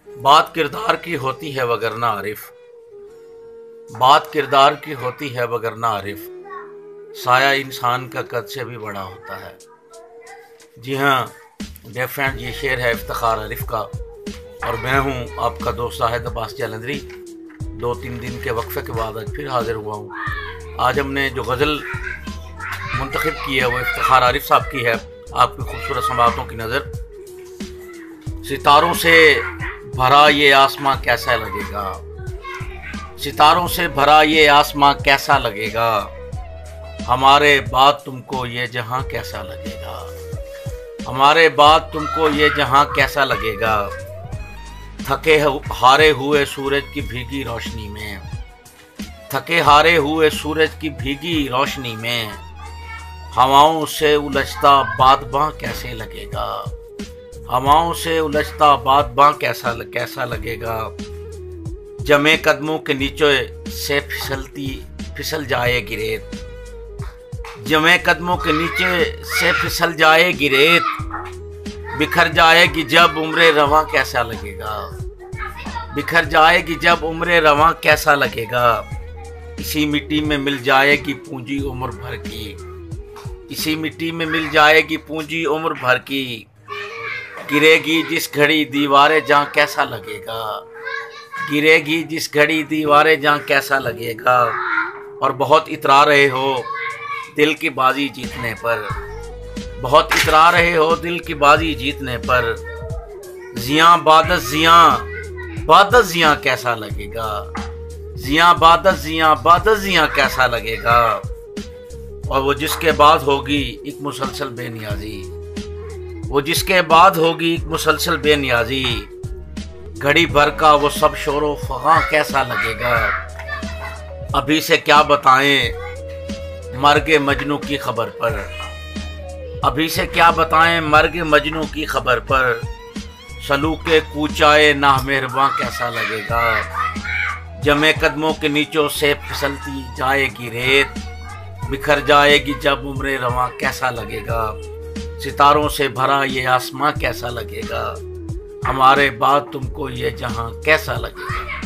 बात किरदार की होती है वगरना आरिफ, बात किरदार की होती है वगरना आरिफ, साया इंसान का कद से भी बड़ा होता है। जी हाँ, डियर फ्रेंड, ये शेर है इफ्तिखार आरिफ का और मैं हूँ आपका दोस्त शाहिद अब्बास जालंधरी। 2-3 दिन के वक्फे के बाद आज फिर हाजिर हुआ हूँ। आज हमने जो गज़ल मुंतखब की है वो इफ्तिखार आरिफ साहब की है। आपकी खूबसूरत समातों की नज़र। सितारों से भरा ये आसमां कैसा लगेगा, सितारों से भरा ये आसमां कैसा लगेगा, हमारे बाद तुमको ये जहां कैसा लगेगा, हमारे बाद तुमको ये जहां कैसा लगेगा। थके हारे हुए सूरज की भीगी रोशनी में, थके हारे हुए सूरज की भीगी रोशनी में, हवाओं से उलझता बादबां कैसे लगेगा, हवाओं से उलझता बादबां कैसा लगेगा। जमे कदमों के नीचे से फिसल जाएगी रेत, जमे कदमों के नीचे से फिसल जाएगी रेत, बिखर जाएगी जब उम्रे रवां कैसा लगेगा, बिखर जाएगी जब उम्रे रवां कैसा लगेगा। इसी मिट्टी में मिल जाएगी पूंजी उम्र भर की, इसी मिट्टी में मिल जाएगी पूंजी उम्र भर की, गिरेगी जिस घड़ी दीवारें जहां कैसा लगेगा, गिरेगी जिस घड़ी दीवारें जहां कैसा लगेगा। और बहुत इतरा रहे हो दिल की बाजी जीतने पर, बहुत इतरा रहे हो दिल की बाजी जीतने पर, जियां बादत जियां कैसा लगेगा, जियां बादत जियां कैसा लगेगा। और वो जिसके बाद होगी एक मुसलसल बेनियाजी, वो जिसके बाद होगी एक मुसलसल बेनियाजी, घड़ी भर का वो सब शोरो फगां कैसा लगेगा। अभी से क्या बताएं मर्गे मजनू की खबर पर, अभी से क्या बताएं मर्गे मजनू की खबर पर, सलूके कूचाए नाह मेहरबां कैसा लगेगा। जमे कदमों के नीचों से फिसलती जाएगी रेत, बिखर जाएगी जब उम्रे रवां कैसा लगेगा। सितारों से भरा ये आसमां कैसा लगेगा, हमारे बाद तुमको ये जहां कैसा लगेगा।